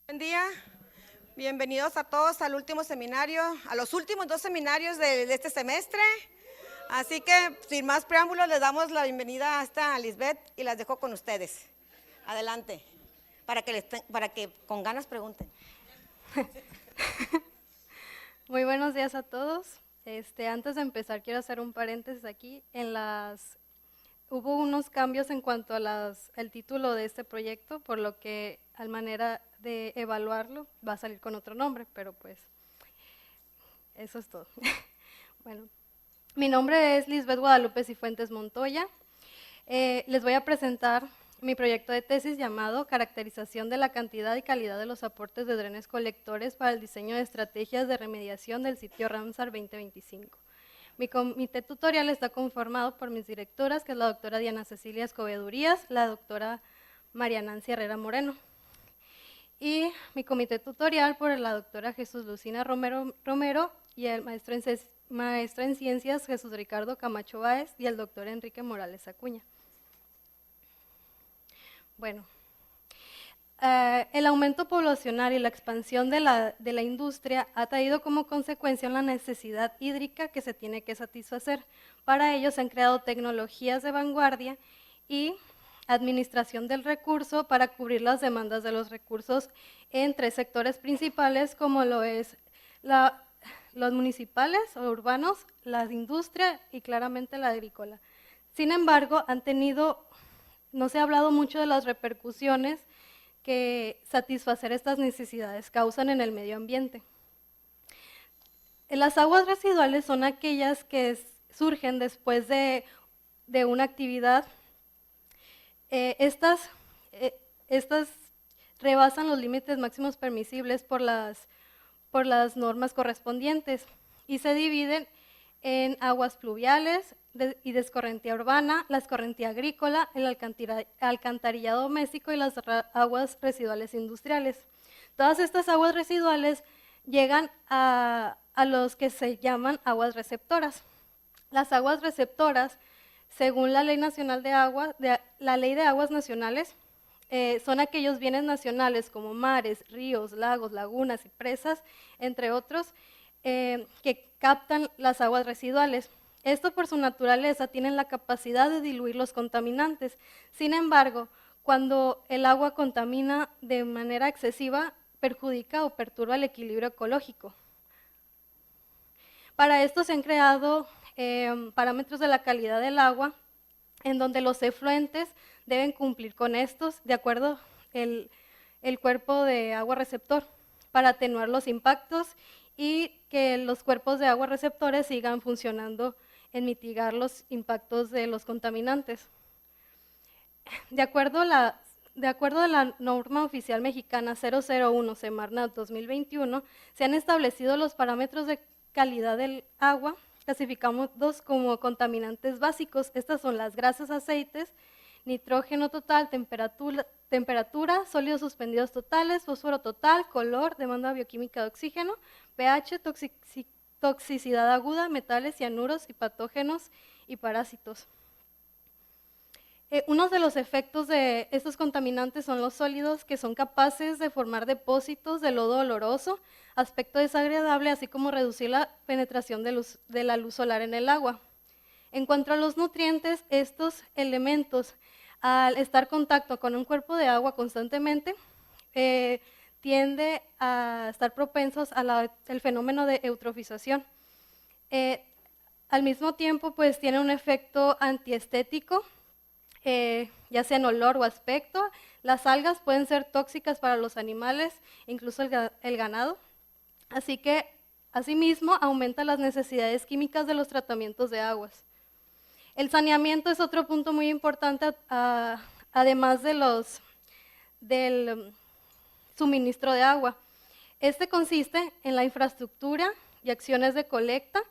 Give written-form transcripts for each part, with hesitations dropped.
Buen día, bienvenidos a todos al último seminario, a los últimos 2 seminarios de este semestre. Así que, sin más preámbulos, les damos la bienvenida hasta Lisbeth y las dejo con ustedes. Adelante, para que con ganas pregunten. Muy buenos días a todos. Antes de empezar, quiero hacer un paréntesis aquí. Hubo unos cambios en cuanto a el título de este proyecto, por lo que al manera de evaluarlo va a salir con otro nombre, pero pues eso es todo. Bueno, mi nombre es Lisbeth Guadalupe Cifuentes Montoya. Les voy a presentar mi proyecto de tesis llamado Caracterización de la cantidad y calidad de los aportes de drenes colectores para el diseño de estrategias de remediación del sitio Ramsar 2025. Mi comité tutorial está conformado por mis directoras, que es la doctora Diana Cecilia Escobedo Urías, la doctora María Nancy Herrera Moreno, y mi comité tutorial por la doctora Jesús Lucina Romero y el maestro en Ciencias Jesús Ricardo Camacho Báez y el doctor Enrique Morales Acuña. Bueno, el aumento poblacional y la expansión de la industria ha traído como consecuencia una necesidad hídrica que se tiene que satisfacer. Para ello se han creado tecnologías de vanguardia y administración del recurso para cubrir las demandas de los recursos en 3 sectores principales, como lo es los municipales o urbanos, la industria y claramente la agrícola. Sin embargo, no se ha hablado mucho de las repercusiones que satisfacer estas necesidades causan en el medio ambiente. Las aguas residuales son aquellas que surgen después de una actividad. Estas rebasan los límites máximos permisibles por las normas correspondientes y se dividen en aguas pluviales y de escorrentía urbana, la escorrentía agrícola, el alcantarillado doméstico y las aguas residuales industriales. Todas estas aguas residuales llegan a los que se llaman aguas receptoras. Las aguas receptoras, según la Ley Nacional de Aguas, la Ley de Aguas Nacionales, son aquellos bienes nacionales como mares, ríos, lagos, lagunas y presas, entre otros, que captan las aguas residuales. Esto por su naturaleza tienen la capacidad de diluir los contaminantes. Sin embargo, cuando el agua contamina de manera excesiva, perjudica o perturba el equilibrio ecológico. Para esto se han creado parámetros de la calidad del agua, en donde los efluentes deben cumplir con estos, de acuerdo el cuerpo de agua receptor, para atenuar los impactos y que los cuerpos de agua receptores sigan funcionando en mitigar los impactos de los contaminantes. De acuerdo a la norma oficial mexicana 001 Semarnat 2021, se han establecido los parámetros de calidad del agua. Clasificamos como contaminantes básicos. Estas son las grasas, aceites, nitrógeno total, temperatura, sólidos suspendidos totales, fósforo total, color, demanda bioquímica de oxígeno, pH, toxicidad aguda, metales, cianuros y patógenos y parásitos. Unos de los efectos de estos contaminantes son los sólidos, que son capaces de formar depósitos de lodo oloroso, aspecto desagradable, así como reducir la penetración de la luz solar en el agua. En cuanto a los nutrientes, estos elementos, al estar en contacto con un cuerpo de agua constantemente, tiende a estar propensos al fenómeno de eutrofización. Al mismo tiempo, pues tiene un efecto antiestético, ya sea en olor o aspecto. Las algas pueden ser tóxicas para los animales, incluso el ganado. Así que, asimismo, aumenta las necesidades químicas de los tratamientos de aguas. El saneamiento es otro punto muy importante, además del suministro de agua. Este consiste en la infraestructura y acciones de colecta,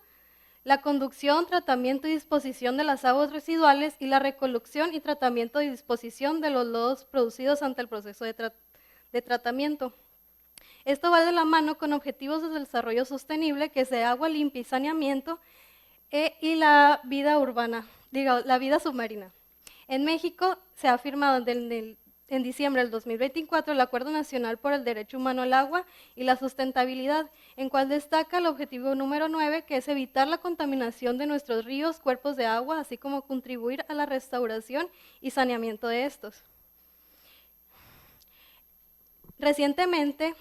la conducción, tratamiento y disposición de las aguas residuales y la recolección y tratamiento y disposición de los lodos producidos ante el proceso de tratamiento. Esto va de la mano con objetivos de desarrollo sostenible, que es de agua limpia y saneamiento, y la vida urbana, la vida submarina. En México se ha firmado en en diciembre del 2024 el Acuerdo Nacional por el Derecho Humano al Agua y la Sustentabilidad, en cual destaca el objetivo número 9, que es evitar la contaminación de nuestros ríos, cuerpos de agua, así como contribuir a la restauración y saneamiento de estos. Recientemente,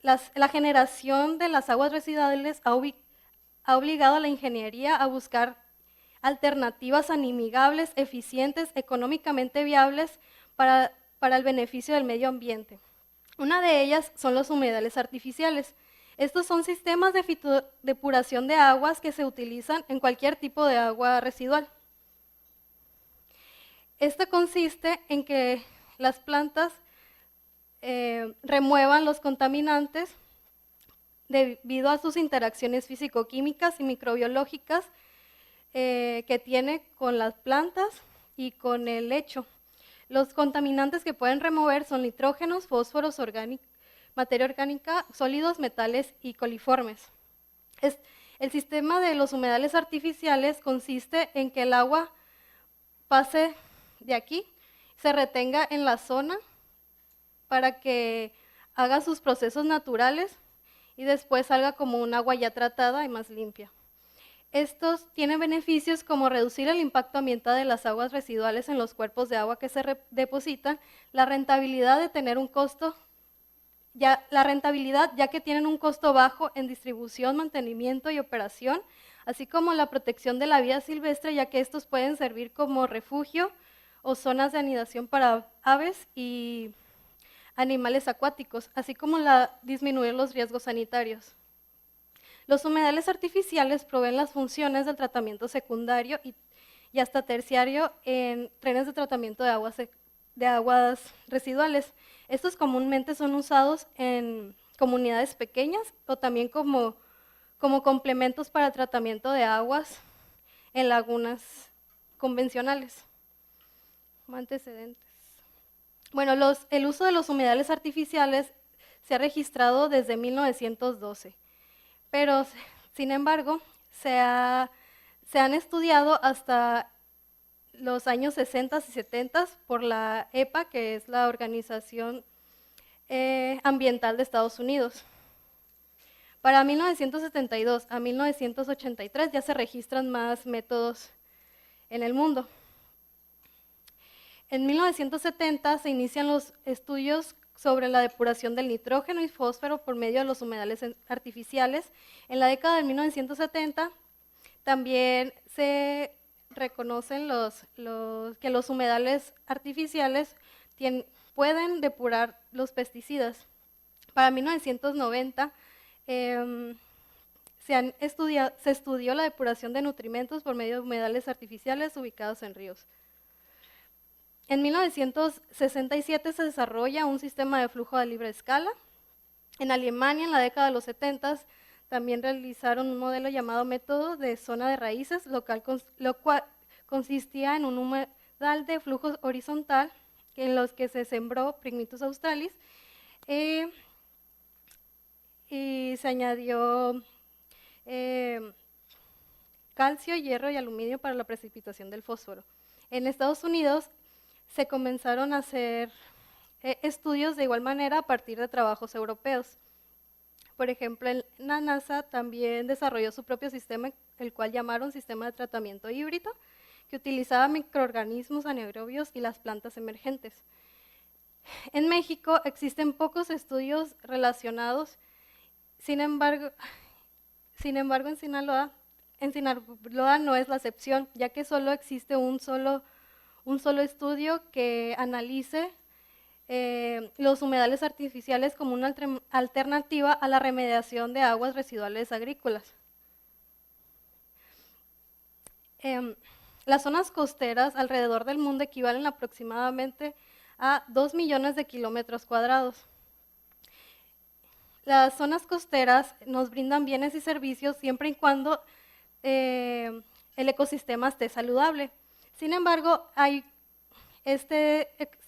la generación de las aguas residuales ha obligado a la ingeniería a buscar alternativas animigables, eficientes, económicamente viables para el beneficio del medio ambiente. Una de ellas son los humedales artificiales. Estos son sistemas de depuración de aguas que se utilizan en cualquier tipo de agua residual. Esto consiste en que las plantas remuevan los contaminantes debido a sus interacciones físico-químicas y microbiológicas que tiene con las plantas y con el lecho. Los contaminantes que pueden remover son nitrógenos, fósforos, materia orgánica, sólidos, metales y coliformes. El sistema de los humedales artificiales consiste en que el agua pase de aquí, se retenga en la zona para que haga sus procesos naturales y después salga como un agua ya tratada y más limpia. Estos tienen beneficios como reducir el impacto ambiental de las aguas residuales en los cuerpos de agua que se depositan, la rentabilidad de tener un costo, ya que tienen un costo bajo en distribución, mantenimiento y operación, así como la protección de la vida silvestre, ya que estos pueden servir como refugio o zonas de anidación para aves y animales acuáticos, así como disminuir los riesgos sanitarios. Los humedales artificiales proveen las funciones del tratamiento secundario y hasta terciario en trenes de tratamiento de aguas residuales. Estos comúnmente son usados en comunidades pequeñas o también como complementos para tratamiento de aguas en lagunas convencionales. Como antecedentes. Bueno, el uso de los humedales artificiales se ha registrado desde 1912, pero sin embargo se han estudiado hasta los años 60 y 70 por la EPA, que es la Organización Ambiental de Estados Unidos. Para 1972 a 1983 ya se registran más métodos en el mundo. En 1970 se inician los estudios sobre la depuración del nitrógeno y fósforo por medio de los humedales artificiales. En la década de 1970 también se reconocen que los humedales artificiales pueden depurar los pesticidas. Para 1990 se estudió la depuración de nutrimentos por medio de humedales artificiales ubicados en ríos. En 1967 se desarrolla un sistema de flujo a libre escala. En Alemania, en la década de los 70, también realizaron un modelo llamado método de zona de raíces, lo cual consistía en un humedal de flujo horizontal en los que se sembró Prigmitus australis y se añadió calcio, hierro y aluminio para la precipitación del fósforo. En Estados Unidos se comenzaron a hacer estudios de igual manera a partir de trabajos europeos. Por ejemplo, la NASA también desarrolló su propio sistema, el cual llamaron sistema de tratamiento híbrido, que utilizaba microorganismos anaerobios y las plantas emergentes. En México existen pocos estudios relacionados, sin embargo en Sinaloa no es la excepción, ya que solo existe un solo estudio que analice los humedales artificiales como una alternativa a la remediación de aguas residuales agrícolas. Las zonas costeras alrededor del mundo equivalen aproximadamente a 2 millones de kilómetros cuadrados. Las zonas costeras nos brindan bienes y servicios siempre y cuando el ecosistema esté saludable. Sin embargo,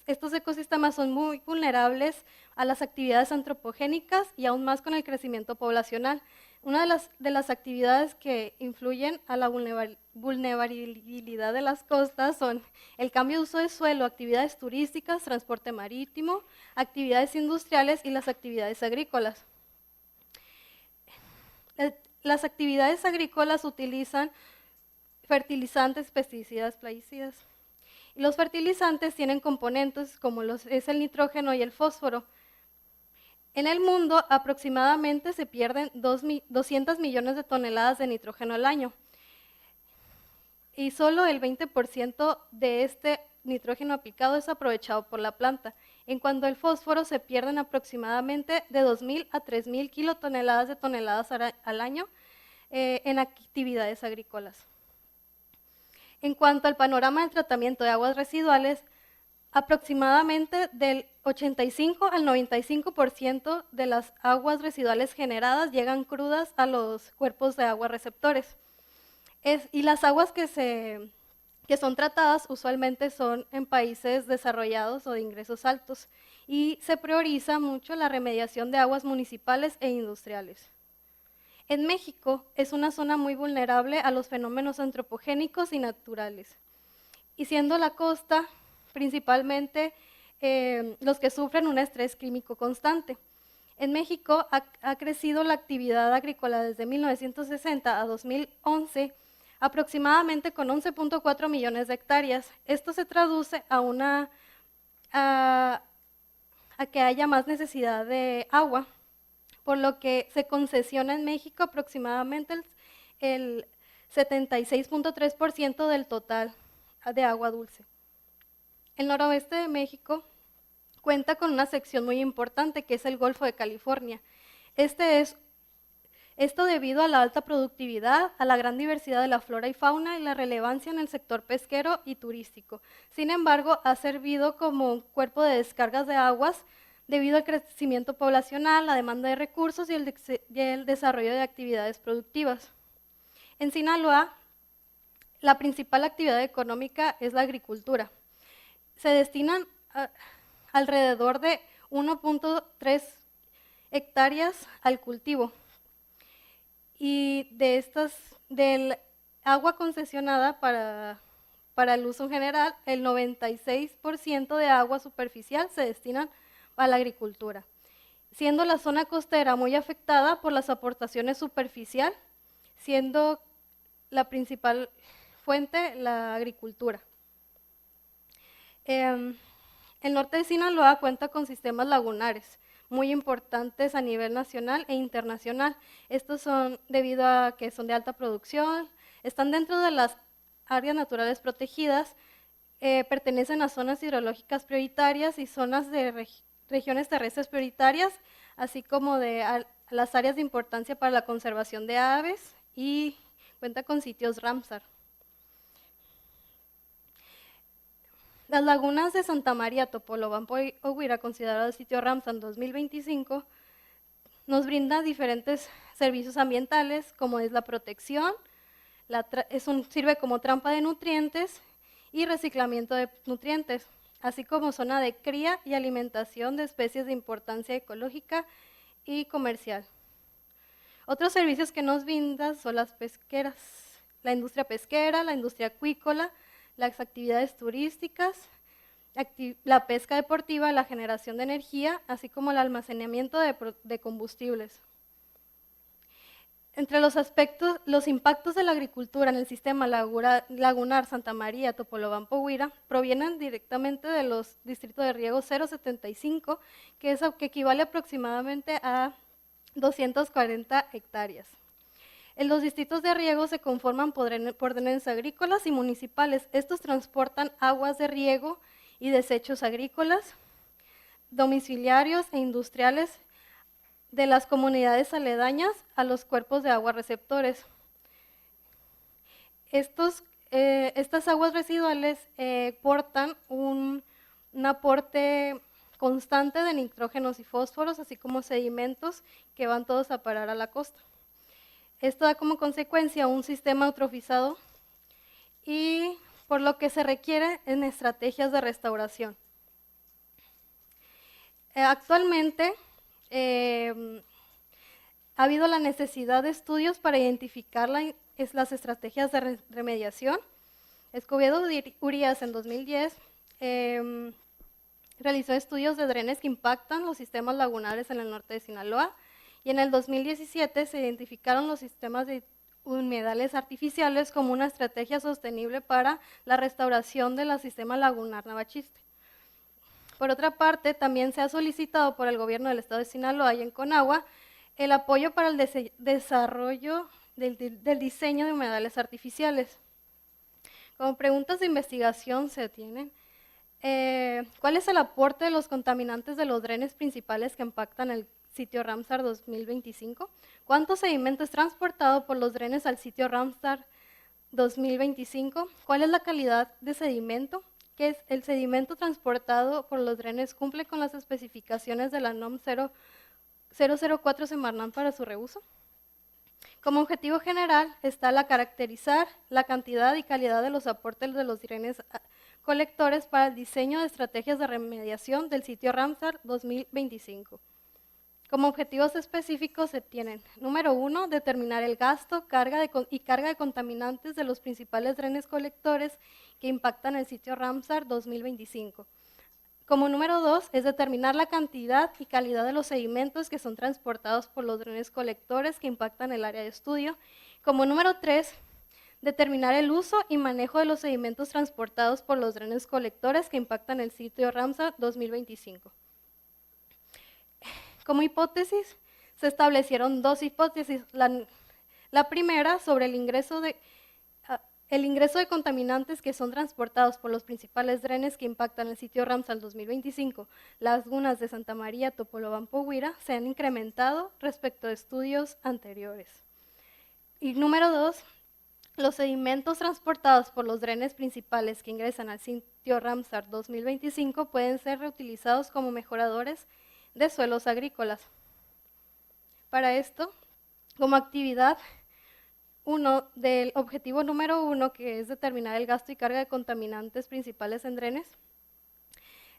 estos ecosistemas son muy vulnerables a las actividades antropogénicas y aún más con el crecimiento poblacional. Una de las actividades que influyen a la vulnerabilidad de las costas son el cambio de uso de suelo, actividades turísticas, transporte marítimo, actividades industriales y las actividades agrícolas. Las actividades agrícolas utilizan fertilizantes, pesticidas, plaguicidas. Y los fertilizantes tienen componentes como es el nitrógeno y el fósforo. En el mundo aproximadamente se pierden 200 millones de toneladas de nitrógeno al año. Y solo el 20% de este nitrógeno aplicado es aprovechado por la planta. En cuanto al fósforo, se pierden aproximadamente de 2.000 a 3.000 toneladas al año en actividades agrícolas. En cuanto al panorama del tratamiento de aguas residuales, aproximadamente del 85 al 95% de las aguas residuales generadas llegan crudas a los cuerpos de agua receptores. Y las aguas que son tratadas usualmente son en países desarrollados o de ingresos altos, y se prioriza mucho la remediación de aguas municipales e industriales. En México es una zona muy vulnerable a los fenómenos antropogénicos y naturales, y siendo la costa principalmente los que sufren un estrés químico constante. En México ha crecido la actividad agrícola desde 1960 a 2011 aproximadamente con 11.4 millones de hectáreas. Esto se traduce a que haya más necesidad de agua, por lo que se concesiona en México aproximadamente el 76.3% del total de agua dulce. El noroeste de México cuenta con una sección muy importante que es el Golfo de California. Esto debido a la alta productividad, a la gran diversidad de la flora y fauna y la relevancia en el sector pesquero y turístico. Sin embargo, ha servido como un cuerpo de descargas de aguas debido al crecimiento poblacional, la demanda de recursos y el desarrollo de actividades productivas. En Sinaloa, la principal actividad económica es la agricultura. Se destinan alrededor de 1.3 hectáreas al cultivo. Y del agua concesionada para el uso general, el 96% de agua superficial se destinan a la agricultura, siendo la zona costera muy afectada por las aportaciones superficial, siendo la principal fuente la agricultura. El norte de Sinaloa cuenta con sistemas lagunares muy importantes a nivel nacional e internacional. Estos son debido a que son de alta producción, están dentro de las áreas naturales protegidas, pertenecen a zonas hidrológicas prioritarias y zonas de regiones terrestres prioritarias, así como de las áreas de importancia para la conservación de aves, y cuenta con sitios Ramsar. Las lagunas de Santa María, Topolobampo y Oguira, considerado el sitio Ramsar 2025, nos brinda diferentes servicios ambientales, como es la protección, sirve como trampa de nutrientes y reciclamiento de nutrientes, así como zona de cría y alimentación de especies de importancia ecológica y comercial. Otros servicios que nos brindan son las pesqueras, la industria pesquera, la industria acuícola, las actividades turísticas, la pesca deportiva, la generación de energía, así como el almacenamiento de combustibles. Entre los impactos de la agricultura en el sistema lagunar Santa María, Topolobampo, Huira, provienen directamente de los distritos de riego 075, que equivale aproximadamente a 240 hectáreas. En los distritos de riego se conforman por ordenanzas agrícolas y municipales. Estos transportan aguas de riego y desechos agrícolas, domiciliarios e industriales de las comunidades aledañas a los cuerpos de agua receptores. Estas aguas residuales portan un aporte constante de nitrógenos y fósforos, así como sedimentos que van todos a parar a la costa. Esto da como consecuencia un sistema eutrofizado y por lo que se requiere en estrategias de restauración. Actualmente ha habido la necesidad de estudios para identificar las estrategias de remediación. Escobedo Urías en 2010 realizó estudios de drenes que impactan los sistemas lagunares en el norte de Sinaloa, y en el 2017 se identificaron los sistemas de humedales artificiales como una estrategia sostenible para la restauración del sistema lagunar Navachiste. Por otra parte, también se ha solicitado por el gobierno del estado de Sinaloa y en Conagua el apoyo para el desarrollo del diseño de humedales artificiales. Como preguntas de investigación se tienen: ¿cuál es el aporte de los contaminantes de los drenes principales que impactan el sitio Ramsar 2025? ¿Cuánto sedimento es transportado por los drenes al sitio Ramsar 2025? ¿Cuál es la calidad de sedimento? ¿Qué es el sedimento transportado por los drenes? ¿Cumple con las especificaciones de la NOM 004 Semarnat para su reuso? Como objetivo general está la caracterizar la cantidad y calidad de los aportes de los drenes colectores para el diseño de estrategias de remediación del sitio Ramsar 2025. Como objetivos específicos se tienen: número 1, determinar el gasto y carga de contaminantes de los principales drenes colectores que impactan el sitio Ramsar 2025. Como número 2, es determinar la cantidad y calidad de los sedimentos que son transportados por los drenes colectores que impactan el área de estudio. Como número 3, determinar el uso y manejo de los sedimentos transportados por los drenes colectores que impactan el sitio Ramsar 2025. Como hipótesis, se establecieron dos hipótesis. La primera, sobre el ingreso de contaminantes que son transportados por los principales drenes que impactan el sitio Ramsar 2025, las lagunas de Santa María, Topolobampo, Huira, se han incrementado respecto a estudios anteriores. Y número 2, los sedimentos transportados por los drenes principales que ingresan al sitio Ramsar 2025 pueden ser reutilizados como mejoradores de suelos agrícolas. Para esto, como actividad del objetivo número 1, que es determinar el gasto y carga de contaminantes principales en drenes,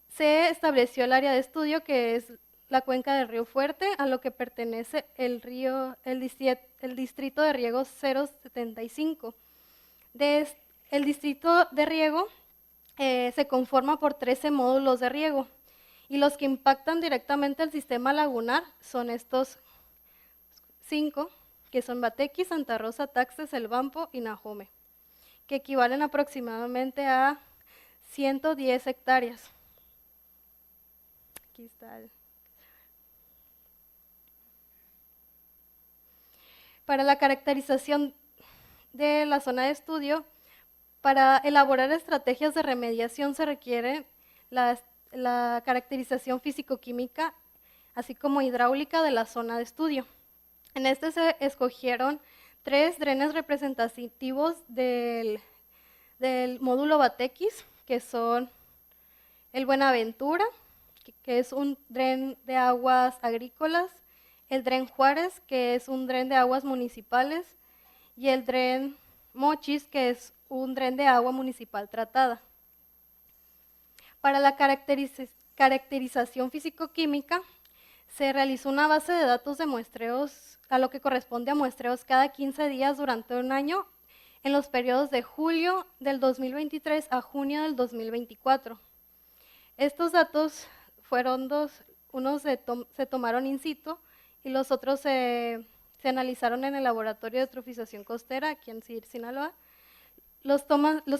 se estableció el área de estudio que es la cuenca del río Fuerte, a lo que pertenece el distrito de riego 075. El distrito de riego se conforma por 13 módulos de riego, y los que impactan directamente el sistema lagunar son estos 5, que son Batequi, Santa Rosa, Taxtes, El Bampo y Najome, que equivalen aproximadamente a 110 hectáreas. Aquí está. Para la caracterización de la zona de estudio, para elaborar estrategias de remediación se requiere la caracterización físico-química, así como hidráulica de la zona de estudio. En este se escogieron 3 drenes representativos del módulo Batequis, que son el Buenaventura, que es un dren de aguas agrícolas, el dren Juárez, que es un dren de aguas municipales, y el dren Mochis, que es un dren de agua municipal tratada. Para la caracterización físico-química, se realizó una base de datos de muestreos, a lo que corresponde a muestreos cada 15 días durante un año, en los periodos de julio del 2023 a junio del 2024. Estos datos fueron unos se tomaron in situ y los otros se analizaron en el laboratorio de eutrofización costera aquí en Sinaloa. Los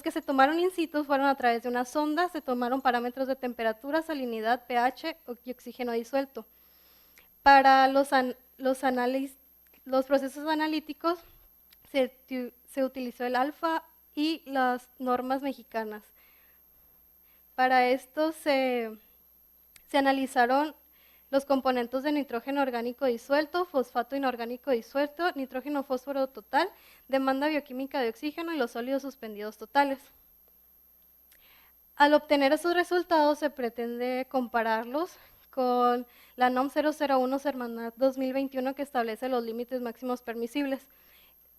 que se tomaron in situ fueron a través de una sonda, se tomaron parámetros de temperatura, salinidad, pH y oxígeno disuelto. Para los procesos analíticos se utilizó el alfa y las normas mexicanas. Para esto se analizaron los componentes de nitrógeno orgánico disuelto, fosfato inorgánico disuelto, nitrógeno fósforo total, demanda bioquímica de oxígeno y los sólidos suspendidos totales. Al obtener esos resultados se pretende compararlos con la NOM 001 Semarnat 2021, que establece los límites máximos permisibles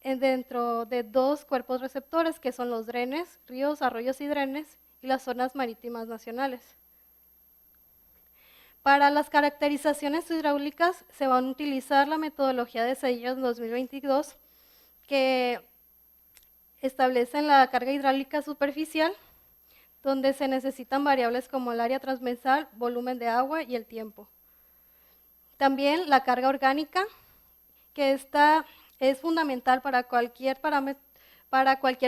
dentro de 2 cuerpos receptores, que son los drenes, ríos, arroyos y drenes, y las zonas marítimas nacionales. Para las caracterizaciones hidráulicas se van a utilizar la metodología de Sellos 2022, que establecen la carga hidráulica superficial, donde se necesitan variables como el área transversal, volumen de agua y el tiempo. También la carga orgánica, que esta es fundamental para cualquier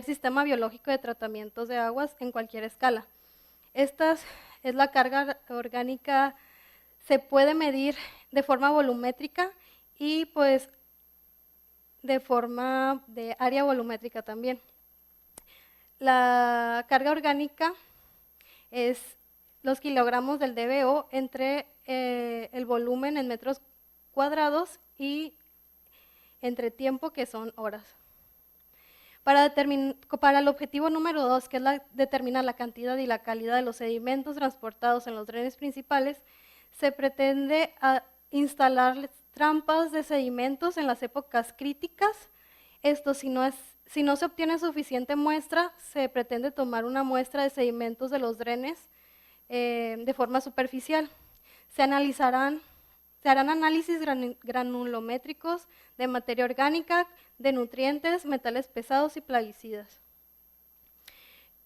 sistema biológico de tratamientos de aguas en cualquier escala. Esta es la carga orgánica, se puede medir de forma volumétrica y pues de forma de área volumétrica también. La carga orgánica es los kilogramos del DBO entre el volumen en metros cuadrados y entre tiempo, que son horas. Para el objetivo número 2, que es determinar la cantidad y la calidad de los sedimentos transportados en los drenes principales, se pretende instalar trampas de sedimentos en las épocas críticas. Esto, si no se obtiene suficiente muestra, se pretende tomar una muestra de sedimentos de los drenes de forma superficial. Se harán análisis granulométricos de materia orgánica, de nutrientes, metales pesados y plaguicidas.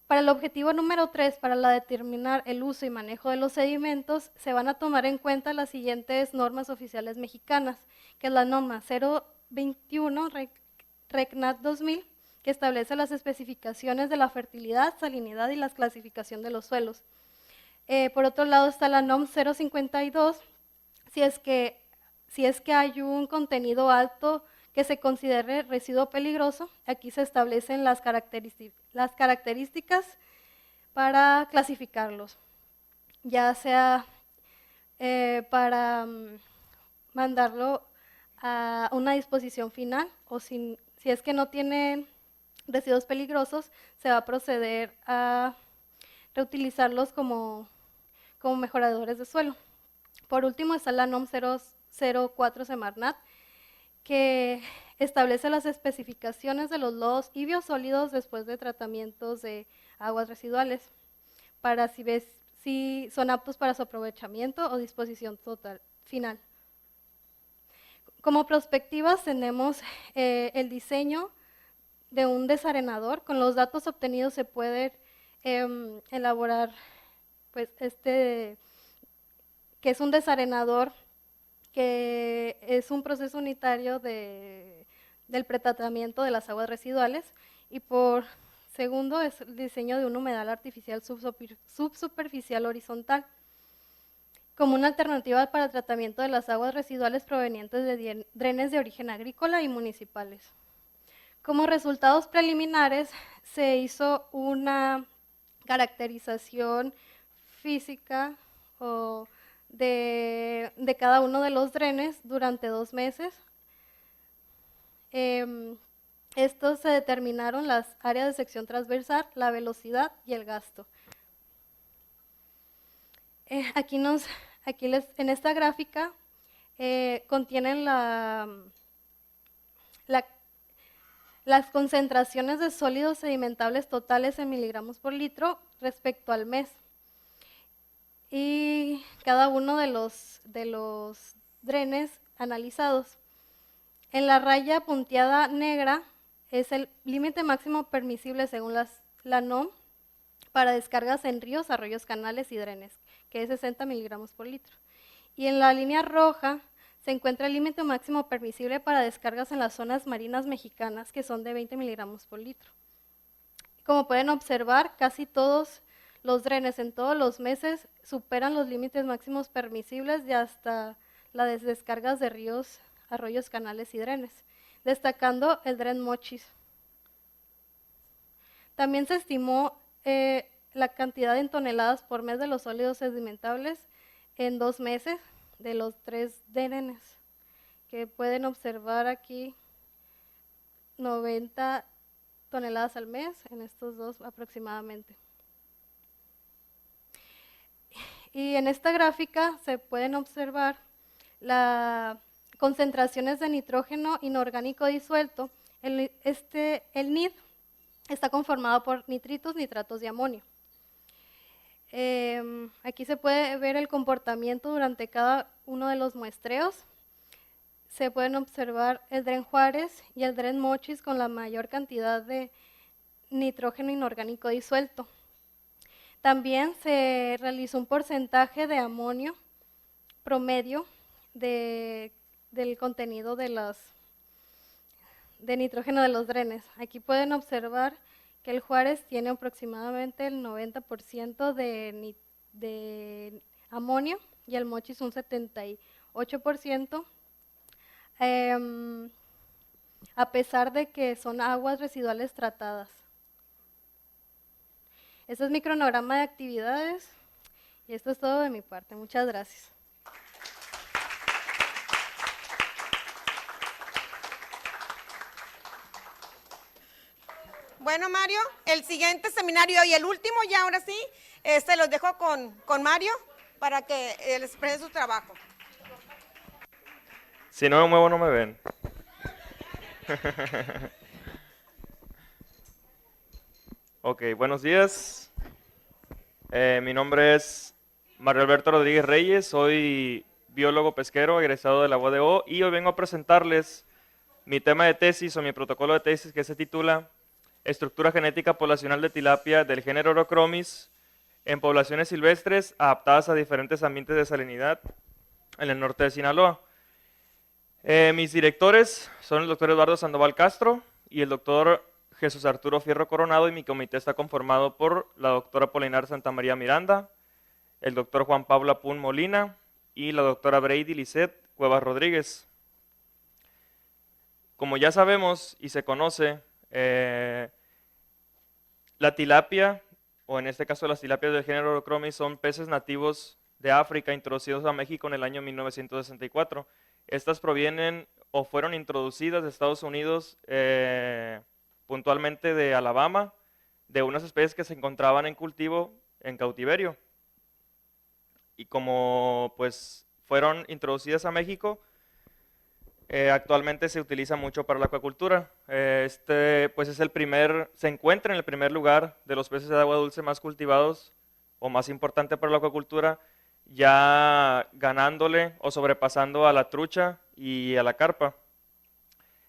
Para el objetivo número 3, para determinar el uso y manejo de los sedimentos, se van a tomar en cuenta las siguientes normas oficiales mexicanas, que es la norma 021 RECNAT 2000, que establece las especificaciones de la fertilidad, salinidad y la clasificación de los suelos. Por otro lado está la NOM 052, si es que hay un contenido alto que se considere residuo peligroso. Aquí se establecen las características para clasificarlos, ya sea para mandarlo a una disposición final, o si es que no tienen residuos peligrosos, se va a proceder a reutilizarlos como mejoradores de suelo. Por último está la NOM 004 Semarnat, que establece las especificaciones de los lodos y biosólidos después de tratamientos de aguas residuales, para si son aptos para su aprovechamiento o disposición total final. Como perspectivas tenemos el diseño de un desarenador. Con los datos obtenidos se puede elaborar pues que es un desarenador, que es un proceso unitario del pretratamiento de las aguas residuales, y por segundo es el diseño de un humedal artificial subsuperficial horizontal, como una alternativa para el tratamiento de las aguas residuales provenientes de drenes de origen agrícola y municipales. Como resultados preliminares se hizo una caracterización física de cada uno de los drenes durante 2 meses. Estos se determinaron las áreas de sección transversal, la velocidad y el gasto. En esta gráfica contienen las concentraciones de sólidos sedimentables totales en miligramos por litro respecto al mes. Y cada uno de los drenes analizados. En la raya punteada negra es el límite máximo permisible según la NOM para descargas en ríos, arroyos, canales y drenes, que es 60 miligramos por litro. Y en la línea roja se encuentra el límite máximo permisible para descargas en las zonas marinas mexicanas, que son de 20 miligramos por litro. Como pueden observar, casi todos los drenes en todos los meses superan los límites máximos permisibles y hasta las descargas de ríos, arroyos, canales y drenes, destacando el dren Mochis. También se estimó la cantidad en toneladas por mes de los sólidos sedimentables en 2 meses de los 3 drenes, que pueden observar aquí 90 toneladas al mes en estos 2 aproximadamente. Y en esta gráfica se pueden observar las concentraciones de nitrógeno inorgánico disuelto. El NID está conformado por nitritos, nitratos y amonio. Aquí se puede ver el comportamiento durante cada uno de los muestreos. Se pueden observar el Dren Juárez y el Dren Mochis con la mayor cantidad de nitrógeno inorgánico disuelto. También se realizó un porcentaje de amonio promedio del contenido de nitrógeno de los drenes. Aquí pueden observar que el Juárez tiene aproximadamente el 90% de amonio y el Mochis un 78%, a pesar de que son aguas residuales tratadas. Este es mi cronograma de actividades y esto es todo de mi parte. Muchas gracias. Bueno, Mario, el siguiente seminario y el último ya ahora sí, los dejo con Mario para que les exprese su trabajo. Si no me muevo, no me ven. Ok, buenos días. Mi nombre es Mario Alberto Rodríguez Reyes, soy biólogo pesquero egresado de la UADO y hoy vengo a presentarles mi tema de tesis o mi protocolo de tesis que se titula Estructura genética poblacional de tilapia del género Orochromis en poblaciones silvestres adaptadas a diferentes ambientes de salinidad en el norte de Sinaloa. Mis directores son el doctor Eduardo Sandoval Castro y el doctor Jesús Arturo Fierro Coronado, y mi comité está conformado por la doctora Polinar Santa María Miranda, el doctor Juan Pablo Apún Molina y la doctora Brady Lisset Cuevas Rodríguez. Como ya sabemos y se conoce, la tilapia, o en este caso las tilapias del género Orochromis, son peces nativos de África introducidos a México en el año 1964. Estas provienen o fueron introducidas de Estados Unidos, puntualmente de Alabama, de unas especies que se encontraban en cultivo en cautiverio. Y como pues fueron introducidas a México, actualmente se utiliza mucho para la acuacultura. Pues se encuentra en el primer lugar de los peces de agua dulce más cultivados o más importante para la acuacultura, ya ganándole o sobrepasando a la trucha y a la carpa.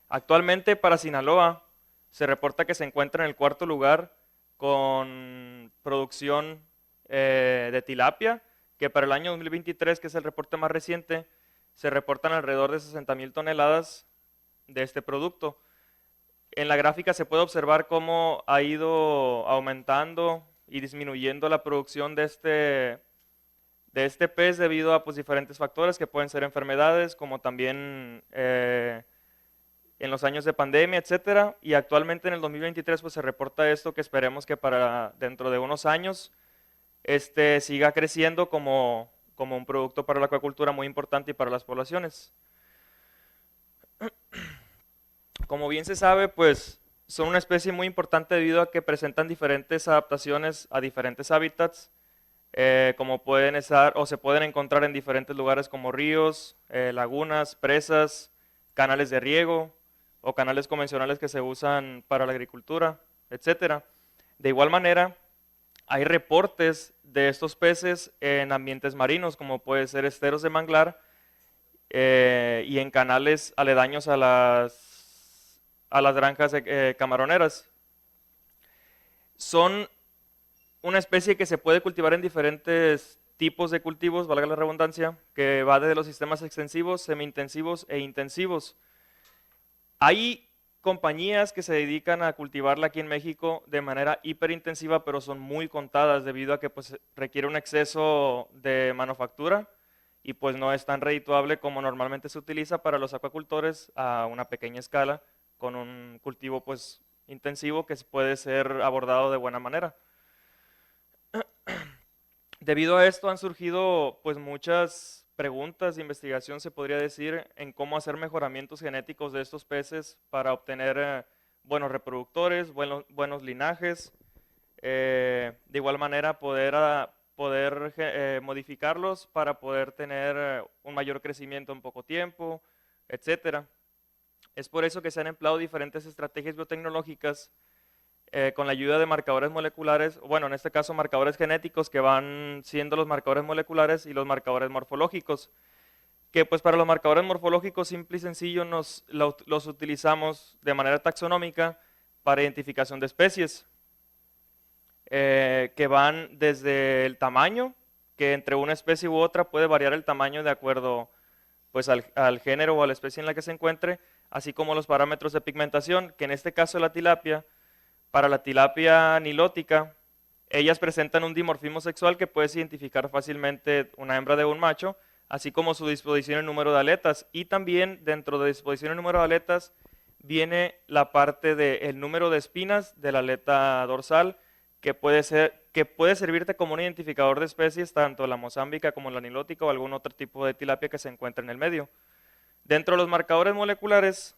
Actualmente para Sinaloa se reporta que se encuentra en el cuarto lugar con producción de tilapia, que para el año 2023, que es el reporte más reciente, se reportan alrededor de 60,000 toneladas de este producto. En la gráfica se puede observar cómo ha ido aumentando y disminuyendo la producción de este pez debido a pues, diferentes factores que pueden ser enfermedades, como también en los años de pandemia, etcétera. Y actualmente en el 2023 pues, se reporta esto, que esperemos que para dentro de unos años siga creciendo como un producto para la acuacultura muy importante y para las poblaciones. Como bien se sabe, pues son una especie muy importante debido a que presentan diferentes adaptaciones a diferentes hábitats, como pueden estar o se pueden encontrar en diferentes lugares como ríos, lagunas, presas, canales de riego o canales convencionales que se usan para la agricultura, etcétera. De igual manera, hay reportes de estos peces en ambientes marinos, como puede ser esteros de manglar y en canales aledaños a las granjas camaroneras. Son una especie que se puede cultivar en diferentes tipos de cultivos, valga la redundancia, que va desde los sistemas extensivos, semi-intensivos e intensivos. Hay compañías que se dedican a cultivarla aquí en México de manera hiperintensiva, pero son muy contadas debido a que pues, requiere un exceso de manufactura y pues no es tan redituable como normalmente se utiliza para los acuacultores a una pequeña escala con un cultivo pues, intensivo que puede ser abordado de buena manera. Debido a esto han surgido pues, muchas preguntas de investigación, se podría decir, en cómo hacer mejoramientos genéticos de estos peces para obtener buenos reproductores, buenos linajes, de igual manera poder modificarlos para poder tener un mayor crecimiento en poco tiempo, etc. Es por eso que se han empleado diferentes estrategias biotecnológicas con la ayuda de marcadores moleculares, bueno, en este caso marcadores genéticos que van siendo los marcadores moleculares y los marcadores morfológicos, que pues para los marcadores morfológicos simple y sencillo los utilizamos de manera taxonómica para identificación de especies, que van desde el tamaño, que entre una especie u otra puede variar el tamaño de acuerdo pues al género o a la especie en la que se encuentre, así como los parámetros de pigmentación, que en este caso la tilapia, para la tilapia nilótica, ellas presentan un dimorfismo sexual que puedes identificar fácilmente una hembra de un macho, así como su disposición en número de aletas. Y también dentro de disposición en número de aletas viene la parte del número de espinas de la aleta dorsal, que puede servirte como un identificador de especies, tanto la mozámbica como la nilótica o algún otro tipo de tilapia que se encuentre en el medio. Dentro de los marcadores moleculares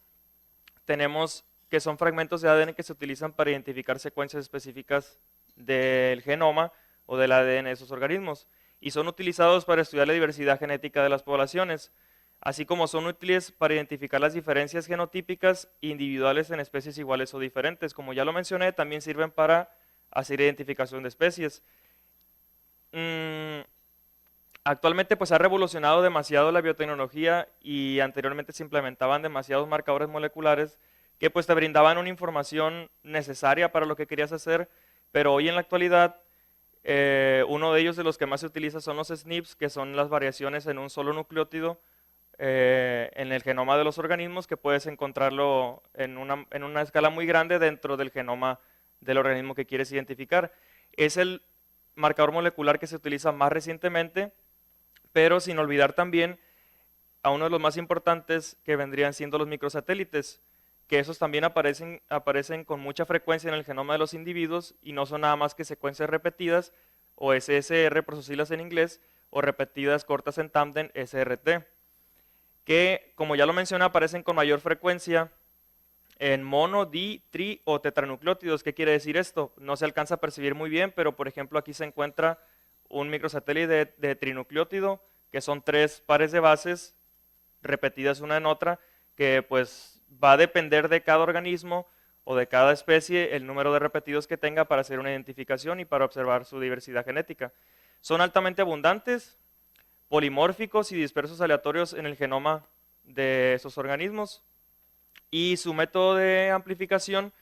tenemos que son fragmentos de ADN que se utilizan para identificar secuencias específicas del genoma o del ADN de esos organismos, y son utilizados para estudiar la diversidad genética de las poblaciones, así como son útiles para identificar las diferencias genotípicas individuales en especies iguales o diferentes. Como ya lo mencioné, también sirven para hacer identificación de especies. Actualmente pues ha revolucionado demasiado la biotecnología y anteriormente se implementaban demasiados marcadores moleculares que pues te brindaban una información necesaria para lo que querías hacer, pero hoy en la actualidad uno de ellos de los que más se utiliza son los SNPs, que son las variaciones en un solo nucleótido en el genoma de los organismos, que puedes encontrarlo en una escala muy grande dentro del genoma del organismo que quieres identificar. Es el marcador molecular que se utiliza más recientemente, pero sin olvidar también a uno de los más importantes, que vendrían siendo los microsatélites, que esos también aparecen con mucha frecuencia en el genoma de los individuos y no son nada más que secuencias repetidas, o SSR por sus siglas en inglés, o repetidas cortas en tándem, SRT, que como ya lo mencioné aparecen con mayor frecuencia en mono, di, tri o tetranucleótidos. ¿Qué quiere decir esto? No se alcanza a percibir muy bien, pero por ejemplo aquí se encuentra un microsatélite de trinucleótido, que son 3 pares de bases repetidas una en otra, que pues va a depender de cada organismo o de cada especie el número de repetidos que tenga para hacer una identificación y para observar su diversidad genética. Son altamente abundantes, polimórficos y dispersos aleatorios en el genoma de esos organismos, y su método de amplificación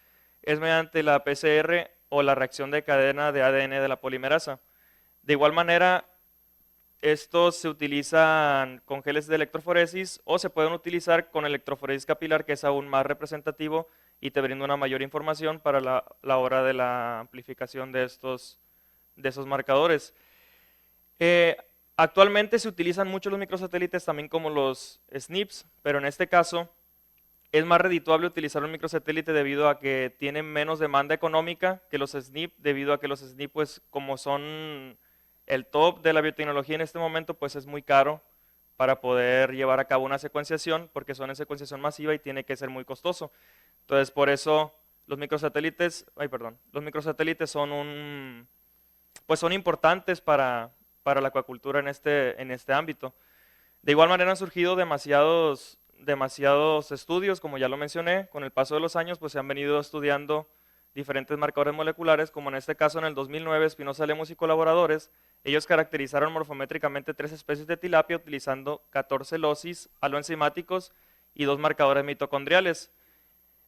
es mediante la PCR o la reacción de cadena de ADN de la polimerasa. De igual manera, estos se utilizan con geles de electroforesis o se pueden utilizar con electroforesis capilar, que es aún más representativo y te brinda una mayor información para la hora de la amplificación de esos marcadores. Actualmente se utilizan mucho los microsatélites también como los SNPs, pero en este caso es más redituable utilizar un microsatélite debido a que tienen menos demanda económica que los SNP, debido a que los SNP, pues como son el top de la biotecnología en este momento, pues es muy caro para poder llevar a cabo una secuenciación, porque son en secuenciación masiva y tiene que ser muy costoso. Entonces, por eso los microsatélites son importantes para la acuacultura en este ámbito. De igual manera han surgido demasiados estudios, como ya lo mencioné. Con el paso de los años pues se han venido estudiando diferentes marcadores moleculares, como en este caso en el 2009 Espinosa Lemus y colaboradores. Ellos caracterizaron morfométricamente 3 especies de tilapia utilizando 14 locis aloenzimáticos y 2 marcadores mitocondriales,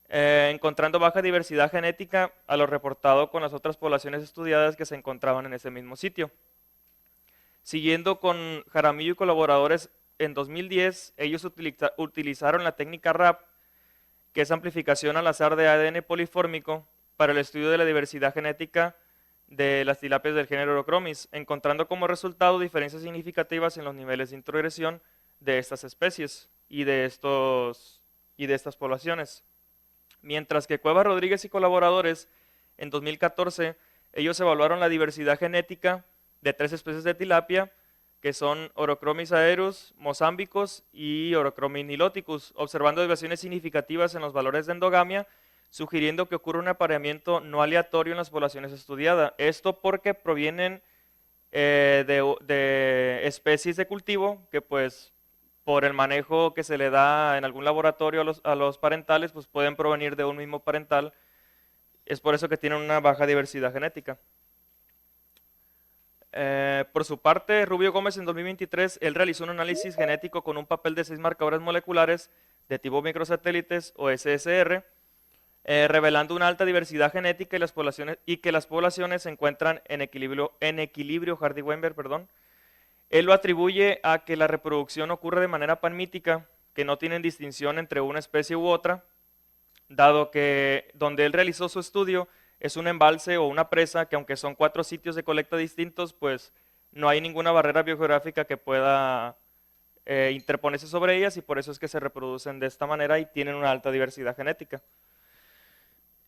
encontrando baja diversidad genética a lo reportado con las otras poblaciones estudiadas que se encontraban en ese mismo sitio. Siguiendo con Jaramillo y colaboradores, en 2010 ellos utilizaron la técnica RAP, que es amplificación al azar de ADN polifórmico, para el estudio de la diversidad genética de las tilapias del género Orochromis, encontrando como resultado diferencias significativas en los niveles de introgresión de estas especies y de estas poblaciones. Mientras que Cuevas Rodríguez y colaboradores, en 2014, ellos evaluaron la diversidad genética de 3 especies de tilapia, que son Orochromis aerus, mozambicus y Orochromis niloticus, observando desviaciones significativas en los valores de endogamia, sugiriendo que ocurre un apareamiento no aleatorio en las poblaciones estudiadas. Esto porque provienen de especies de cultivo que pues por el manejo que se le da en algún laboratorio a los parentales, pues pueden provenir de un mismo parental Es por eso que tienen una baja diversidad genética. Por su parte, Rubio Gómez en 2023, él realizó un análisis genético con un papel de 6 marcadores moleculares de tipo microsatélites o SSR, revelando una alta diversidad genética y que las poblaciones se encuentran en equilibrio, Hardy-Weinberg, perdón. Él lo atribuye a que la reproducción ocurre de manera panmítica, que no tienen distinción entre una especie u otra, dado que donde él realizó su estudio es un embalse o una presa que, aunque son 4 sitios de colecta distintos, pues no hay ninguna barrera biogeográfica que pueda interponerse sobre ellas, y por eso es que se reproducen de esta manera y tienen una alta diversidad genética.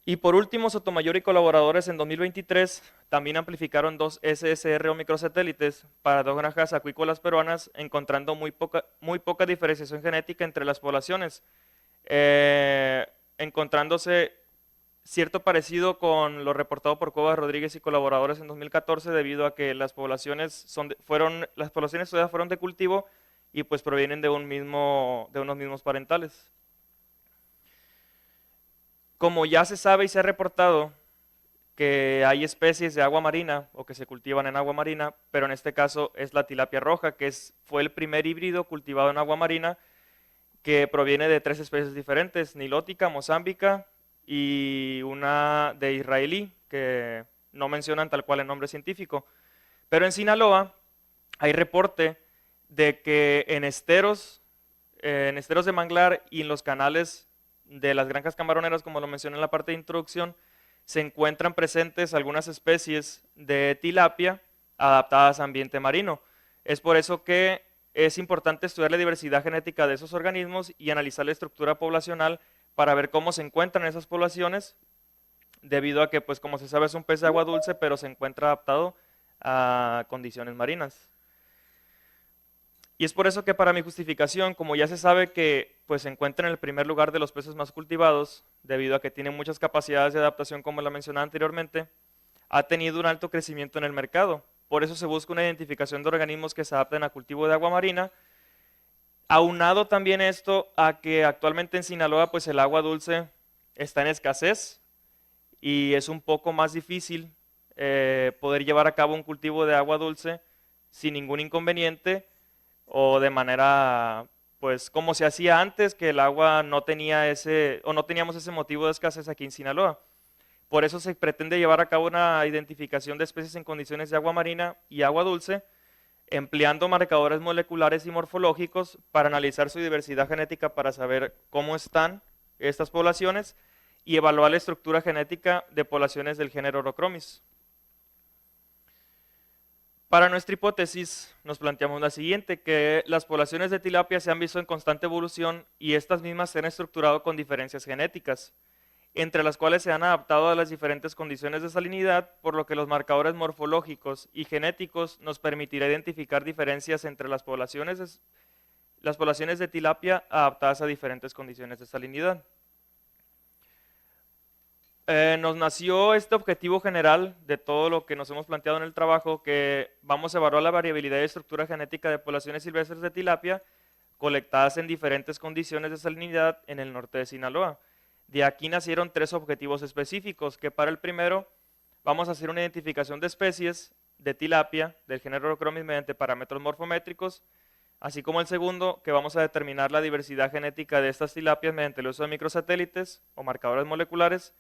Y por último, Sotomayor y colaboradores en 2023 también amplificaron 2 SSR o microsatélites para 2 granjas acuícolas peruanas, encontrando muy poca diferenciación genética entre las poblaciones, encontrándose cierto parecido con lo reportado por Cuevas Rodríguez y colaboradores en 2014, debido a que las poblaciones estudiadas fueron de cultivo y pues provienen de unos mismos parentales. Como ya se sabe y se ha reportado que hay especies de agua marina o que se cultivan en agua marina, pero en este caso es la tilapia roja, que fue el primer híbrido cultivado en agua marina, que proviene de 3 especies diferentes: nilótica, mozámbica y una de israelí, que no mencionan tal cual el nombre científico. Pero en Sinaloa hay reporte de que en esteros de manglar y en los canales de las granjas camaroneras, como lo mencioné en la parte de introducción, se encuentran presentes algunas especies de tilapia adaptadas a ambiente marino. Es por eso que es importante estudiar la diversidad genética de esos organismos y analizar la estructura poblacional para ver cómo se encuentran esas poblaciones, debido a que, pues como se sabe, es un pez de agua dulce, pero se encuentra adaptado a condiciones marinas. Y es por eso que, para mi justificación, como ya se sabe que pues, se encuentra en el primer lugar de los peces más cultivados, debido a que tiene muchas capacidades de adaptación, como la mencionaba anteriormente, ha tenido un alto crecimiento en el mercado. Por eso se busca una identificación de organismos que se adapten a cultivo de agua marina. Aunado también esto a que actualmente en Sinaloa pues el agua dulce está en escasez y es un poco más difícil poder llevar a cabo un cultivo de agua dulce sin ningún inconveniente, o de manera pues como se hacía antes, que el agua no teníamos ese motivo de escasez aquí en Sinaloa. Por eso se pretende llevar a cabo una identificación de especies en condiciones de agua marina y agua dulce, empleando marcadores moleculares y morfológicos para analizar su diversidad genética, para saber cómo están estas poblaciones y evaluar la estructura genética de poblaciones del género Orochromis. Para nuestra hipótesis nos planteamos la siguiente: que las poblaciones de tilapia se han visto en constante evolución y estas mismas se han estructurado con diferencias genéticas, entre las cuales se han adaptado a las diferentes condiciones de salinidad, por lo que los marcadores morfológicos y genéticos nos permitirá identificar diferencias entre las poblaciones de tilapia adaptadas a diferentes condiciones de salinidad. Nos nació este objetivo general de todo lo que nos hemos planteado en el trabajo, que vamos a evaluar la variabilidad y estructura genética de poblaciones silvestres de tilapia colectadas en diferentes condiciones de salinidad en el norte de Sinaloa. De aquí nacieron 3 objetivos específicos, que para el primero vamos a hacer una identificación de especies de tilapia del género Orochromis mediante parámetros morfométricos, así como el segundo, que vamos a determinar la diversidad genética de estas tilapias mediante el uso de microsatélites o marcadores moleculares,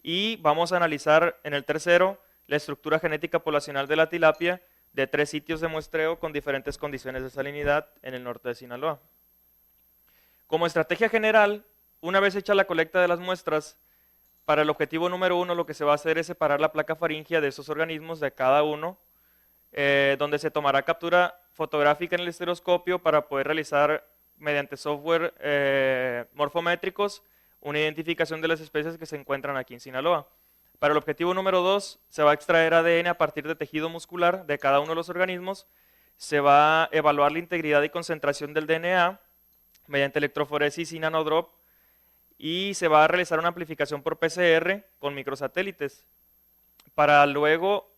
y vamos a analizar en el tercero la estructura genética poblacional de la tilapia de 3 sitios de muestreo con diferentes condiciones de salinidad en el norte de Sinaloa. Como estrategia general, una vez hecha la colecta de las muestras, para el objetivo número 1 lo que se va a hacer es separar la placa faríngea de esos organismos de cada uno, donde se tomará captura fotográfica en el estereoscopio para poder realizar mediante software morfométricos una identificación de las especies que se encuentran aquí en Sinaloa. Para el objetivo número 2 se va a extraer ADN a partir de tejido muscular de cada uno de los organismos, se va a evaluar la integridad y concentración del DNA mediante electroforesis y nanodrop, y se va a realizar una amplificación por PCR con microsatélites, para luego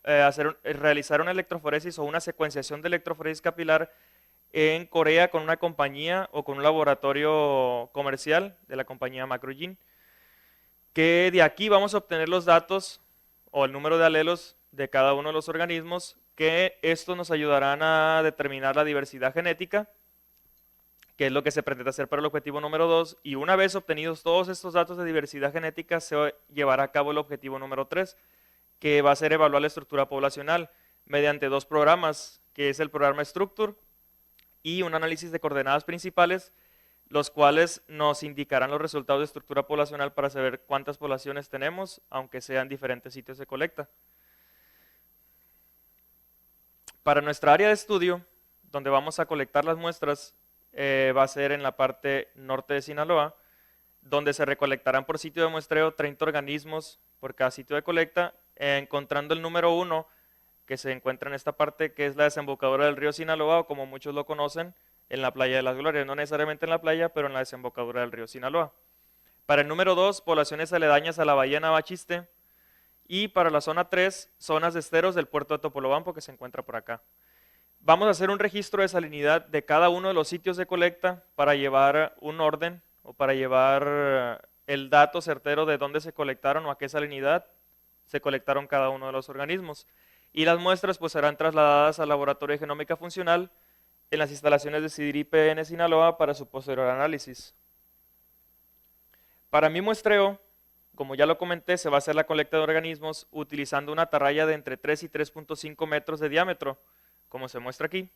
realizar una electroforesis o una secuenciación de electroforesis capilar en Corea con una compañía o con un laboratorio comercial de la compañía Macrogene. que de aquí vamos a obtener los datos o el número de alelos de cada uno de los organismos, que estos nos ayudarán a determinar la diversidad genética, que es lo que se pretende hacer para el objetivo número 2, y una vez obtenidos todos estos datos de diversidad genética, se llevará a cabo el objetivo número 3, que va a ser evaluar la estructura poblacional mediante 2 programas, que es el programa Structure y un análisis de coordenadas principales, los cuales nos indicarán los resultados de estructura poblacional para saber cuántas poblaciones tenemos, aunque sean diferentes sitios de colecta. Para nuestra área de estudio, donde vamos a colectar las muestras, va a ser en la parte norte de Sinaloa, donde se recolectarán por sitio de muestreo 30 organismos por cada sitio de colecta, encontrando el número 1, que se encuentra en esta parte, que es la desembocadura del río Sinaloa, o como muchos lo conocen, en la playa de las Glorias, no necesariamente en la playa, pero en la desembocadura del río Sinaloa. Para el número 2, poblaciones aledañas a la bahía Navachiste, y para la zona 3, zonas de esteros del puerto de Topolobampo, que se encuentra por acá. Vamos a hacer un registro de salinidad de cada uno de los sitios de colecta para llevar un orden o para llevar el dato certero de dónde se colectaron o a qué salinidad se colectaron cada uno de los organismos. Y las muestras pues serán trasladadas al laboratorio de genómica funcional en las instalaciones de CIDRIPE en Sinaloa para su posterior análisis. Para mi muestreo, como ya lo comenté, se va a hacer la colecta de organismos utilizando una atarraya de entre 3 y 3.5 metros de diámetro, como se muestra aquí.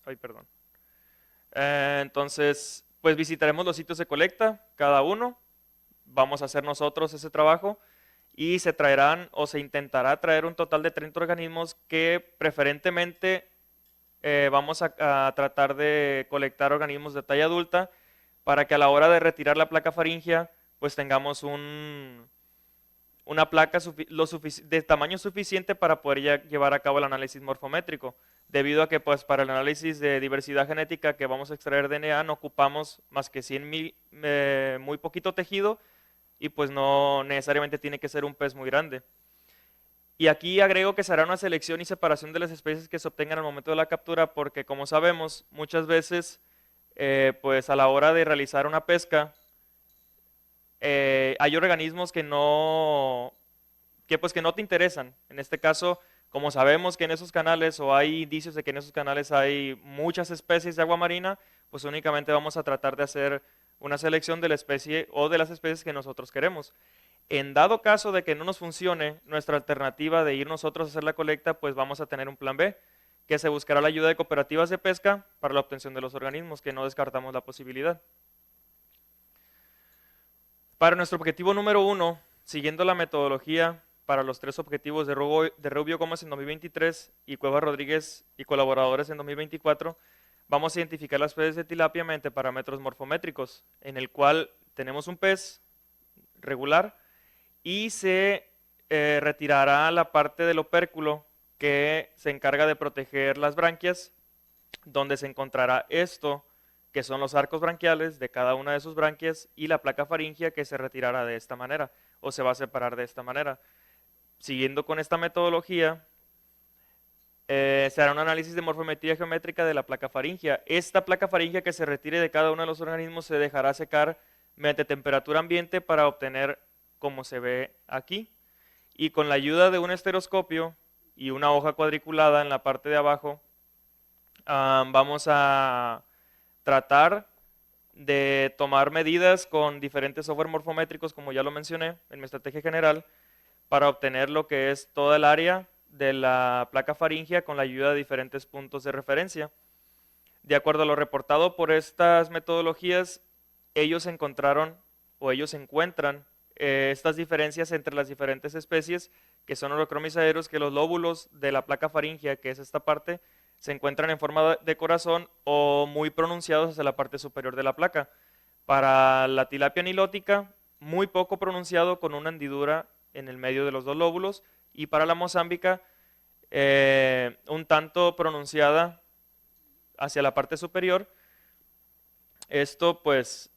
Ay, perdón. Entonces, pues visitaremos los sitios de colecta, cada uno. Vamos a hacer nosotros ese trabajo y se traerán o se intentará traer un total de 30 organismos que preferentemente vamos a tratar de colectar organismos de talla adulta para que a la hora de retirar la placa faríngea pues tengamos una placa de tamaño suficiente para poder llevar a cabo el análisis morfométrico, debido a que pues para el análisis de diversidad genética que vamos a extraer DNA no ocupamos más que 100.000, muy poquito tejido, y pues no necesariamente tiene que ser un pez muy grande. Y aquí agrego que se hará una selección y separación de las especies que se obtengan al momento de la captura, porque como sabemos, muchas veces pues a la hora de realizar una pesca, hay organismos que no te interesan. En este caso, como sabemos que en esos canales, o hay indicios de que en esos canales hay muchas especies de agua marina, pues únicamente vamos a tratar de hacer una selección de la especie o de las especies que nosotros queremos. En dado caso de que no nos funcione nuestra alternativa de ir nosotros a hacer la colecta, pues vamos a tener un plan B, que se buscará la ayuda de cooperativas de pesca para la obtención de los organismos, que no descartamos la posibilidad. Para nuestro objetivo número 1, siguiendo la metodología para los 3 objetivos de Rubio Gómez en 2023 y Cuevas Rodríguez y colaboradores en 2024, vamos a identificar las especies de tilapia mediante parámetros morfométricos, en el cual tenemos un pez regular y se retirará la parte del opérculo que se encarga de proteger las branquias, donde se encontrará esto, que son los arcos branquiales de cada una de sus branquias, y la placa faríngea, que se retirará de esta manera, o se va a separar de esta manera. Siguiendo con esta metodología, se hará un análisis de morfometría geométrica de la placa faríngea. Esta placa faríngea que se retire de cada uno de los organismos se dejará secar mediante temperatura ambiente para obtener como se ve aquí. Y con la ayuda de un estereoscopio y una hoja cuadriculada en la parte de abajo, vamos a tratar de tomar medidas con diferentes software morfométricos, como ya lo mencioné en mi estrategia general, para obtener lo que es toda el área de la placa faríngea con la ayuda de diferentes puntos de referencia. De acuerdo a lo reportado por estas metodologías, ellos encontraron o ellos encuentran estas diferencias entre las diferentes especies, que son holocromisaeros, que los lóbulos de la placa faríngea, que es esta parte, se encuentran en forma de corazón o muy pronunciados hacia la parte superior de la placa. Para la tilapia nilótica, muy poco pronunciado con una hendidura en el medio de los dos lóbulos, y para la mozámbica, un tanto pronunciada hacia la parte superior. Esto pues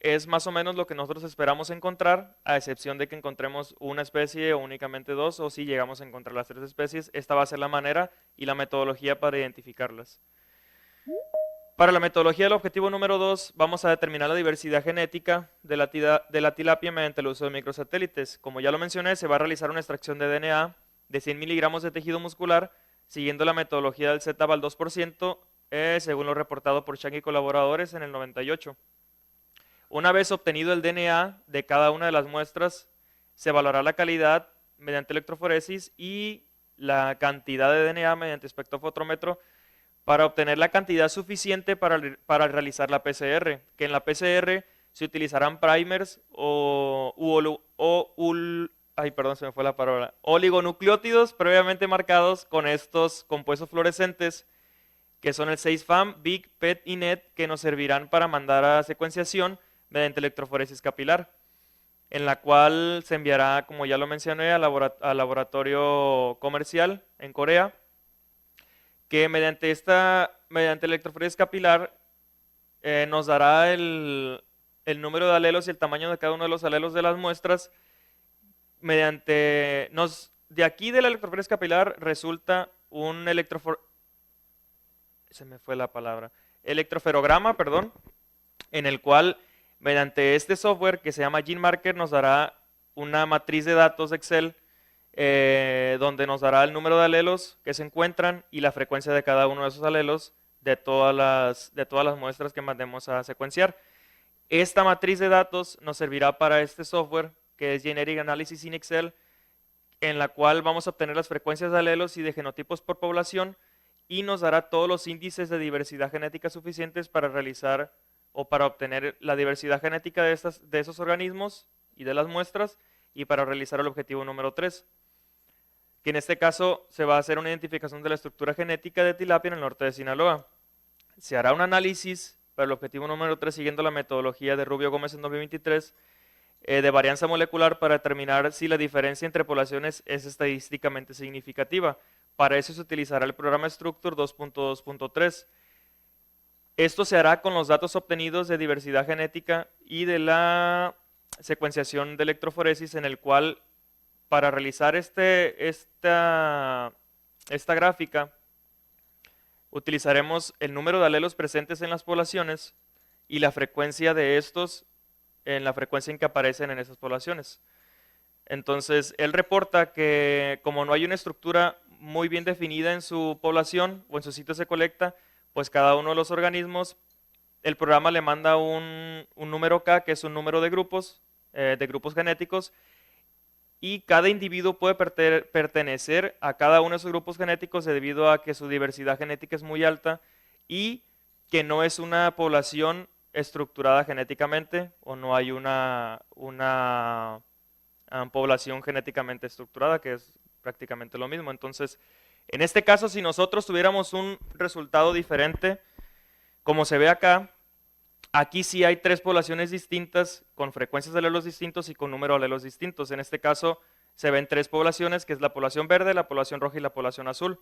es más o menos lo que nosotros esperamos encontrar, a excepción de que encontremos una especie o únicamente 2, o si llegamos a encontrar las 3 especies, esta va a ser la manera y la metodología para identificarlas. Para la metodología del objetivo número 2, vamos a determinar la diversidad genética de la tilapia mediante el uso de microsatélites. Como ya lo mencioné, se va a realizar una extracción de DNA de 100 miligramos de tejido muscular, siguiendo la metodología del Z al 2%, según lo reportado por Chang y colaboradores en el 98. Una vez obtenido el DNA de cada una de las muestras, se evaluará la calidad mediante electroforesis y la cantidad de DNA mediante espectrófotómetro para obtener la cantidad suficiente para realizar la PCR, que en la PCR se utilizarán primers oligonucleótidos previamente marcados con estos compuestos fluorescentes, que son el 6-FAM, BIC, PET y NET, que nos servirán para mandar a secuenciación mediante electroforesis capilar, en la cual se enviará, como ya lo mencioné, al laboratorio comercial en Corea, que mediante electroforesis capilar nos dará el número de alelos y el tamaño de cada uno de los alelos de las muestras. De aquí de la electroforesis capilar resulta un electroferograma, perdón, en el cual mediante este software que se llama GeneMarker nos dará una matriz de datos de Excel donde nos dará el número de alelos que se encuentran y la frecuencia de cada uno de esos alelos de todas las muestras que mandemos a secuenciar. Esta matriz de datos nos servirá para este software que es Generic Analysis in Excel, en la cual vamos a obtener las frecuencias de alelos y de genotipos por población y nos dará todos los índices de diversidad genética suficientes para realizar o para obtener la diversidad genética de esos organismos y de las muestras y para realizar el objetivo número 3, que en este caso se va a hacer una identificación de la estructura genética de tilapia en el norte de Sinaloa. Se hará un análisis para el objetivo número 3 siguiendo la metodología de Rubio Gómez en 2023 de varianza molecular para determinar si la diferencia entre poblaciones es estadísticamente significativa. Para eso se utilizará el programa Structure 2.2.3. Esto se hará con los datos obtenidos de diversidad genética y de la secuenciación de electroforesis, en el cual para realizar esta gráfica utilizaremos el número de alelos presentes en las poblaciones y la frecuencia de estos en la frecuencia en que aparecen en esas poblaciones. Entonces, él reporta que como no hay una estructura muy bien definida en su población o en su sitio de colecta, pues cada uno de los organismos, el programa le manda un número K, que es un número de grupos genéticos, y cada individuo puede pertenecer a cada uno de esos grupos genéticos debido a que su diversidad genética es muy alta y que no es una población estructurada genéticamente o no hay una población genéticamente estructurada, que es prácticamente lo mismo. Entonces, en este caso, si nosotros tuviéramos un resultado diferente, como se ve acá, aquí sí hay 3 poblaciones distintas con frecuencias de alelos distintos y con número de alelos distintos. En este caso se ven 3 poblaciones, que es la población verde, la población roja y la población azul.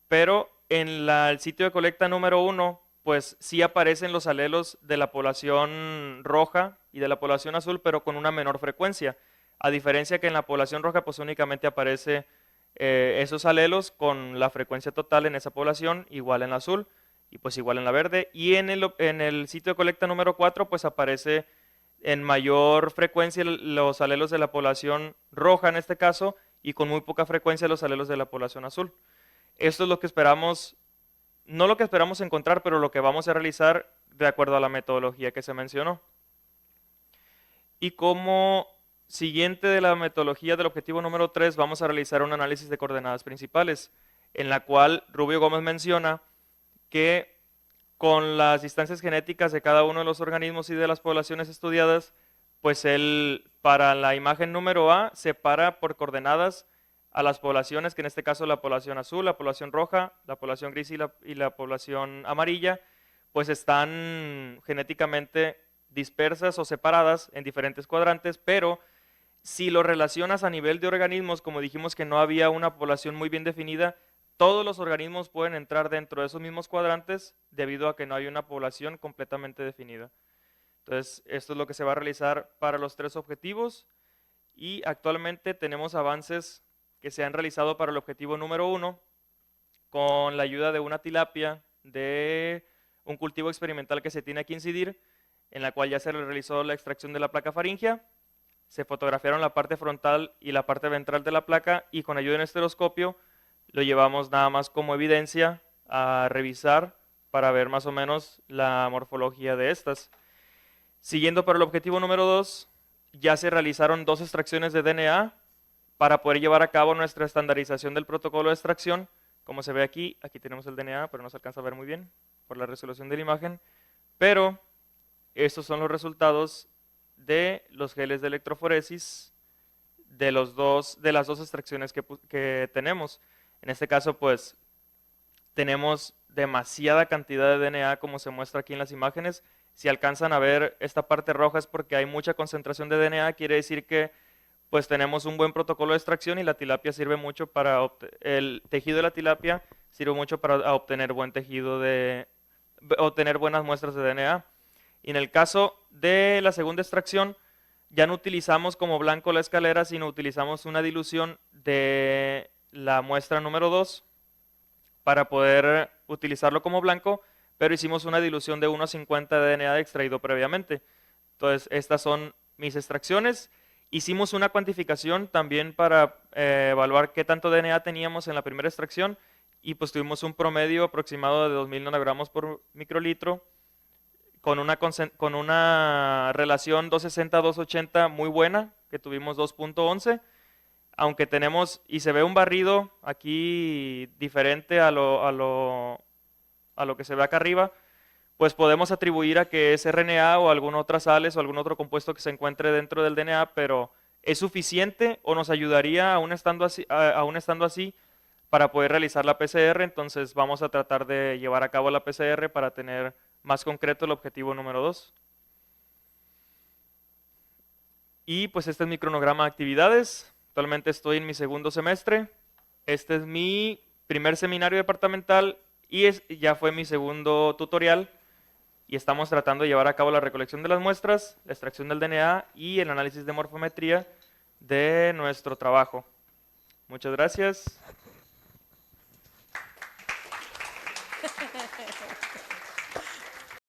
Pero en el sitio de colecta número 1, pues sí aparecen los alelos de la población roja y de la población azul, pero con una menor frecuencia. A diferencia que en la población roja, pues únicamente aparece esos alelos con la frecuencia total en esa población, igual en la azul y pues igual en la verde. Y en el sitio de colecta número 4, pues aparece en mayor frecuencia los alelos de la población roja en este caso y con muy poca frecuencia los alelos de la población azul. Esto es lo que esperamos, no lo que esperamos encontrar, pero lo que vamos a realizar de acuerdo a la metodología que se mencionó. Y como siguiente de la metodología del objetivo número 3, vamos a realizar un análisis de coordenadas principales, en la cual Rubio Gómez menciona que con las distancias genéticas de cada uno de los organismos y de las poblaciones estudiadas, pues él para la imagen número A separa por coordenadas a las poblaciones, que en este caso la población azul, la población roja, la población gris y la población amarilla, pues están genéticamente dispersas o separadas en diferentes cuadrantes, pero si lo relacionas a nivel de organismos, como dijimos que no había una población muy bien definida, todos los organismos pueden entrar dentro de esos mismos cuadrantes debido a que no hay una población completamente definida. Entonces, esto es lo que se va a realizar para los 3 objetivos y actualmente tenemos avances que se han realizado para el objetivo número 1 con la ayuda de una tilapia de un cultivo experimental que se tiene aquí en Incidir, en la cual ya se realizó la extracción de la placa faríngea, se fotografiaron la parte frontal y la parte ventral de la placa y con ayuda de un estereoscopio lo llevamos nada más como evidencia a revisar para ver más o menos la morfología de estas. Siguiendo para el objetivo número 2, ya se realizaron 2 extracciones de DNA para poder llevar a cabo nuestra estandarización del protocolo de extracción. Como se ve aquí, aquí tenemos el DNA, pero no se alcanza a ver muy bien por la resolución de la imagen. Pero estos son los resultados de los geles de electroforesis de las dos extracciones que tenemos. En este caso, pues, tenemos demasiada cantidad de DNA como se muestra aquí en las imágenes. Si alcanzan a ver esta parte roja es porque hay mucha concentración de DNA, quiere decir que pues tenemos un buen protocolo de extracción y la tilapia sirve mucho para, el tejido de la tilapia sirve mucho para obtener obtener buenas muestras de DNA. Y en el caso de la segunda extracción, ya no utilizamos como blanco la escalera, sino utilizamos una dilución de la muestra número 2 para poder utilizarlo como blanco, pero hicimos una dilución de 1,50 de DNA extraído previamente. Entonces, estas son mis extracciones. Hicimos una cuantificación también para evaluar qué tanto DNA teníamos en la primera extracción y pues tuvimos un promedio aproximado de 2.000 nanogramos por microlitro con una relación 260-280 muy buena, que tuvimos 2.11, aunque tenemos, y se ve un barrido aquí diferente a lo que se ve acá arriba, pues podemos atribuir a que es RNA o alguna otra sales o algún otro compuesto que se encuentre dentro del DNA, pero ¿es suficiente o nos ayudaría aún estando así para poder realizar la PCR? Entonces vamos a tratar de llevar a cabo la PCR para tener más concreto el objetivo número 2. Y pues este es mi cronograma de actividades. Actualmente estoy en mi segundo semestre. Este es mi primer seminario departamental y ya fue mi segundo tutorial. Y estamos tratando de llevar a cabo la recolección de las muestras, la extracción del DNA y el análisis de morfometría de nuestro trabajo. Muchas gracias.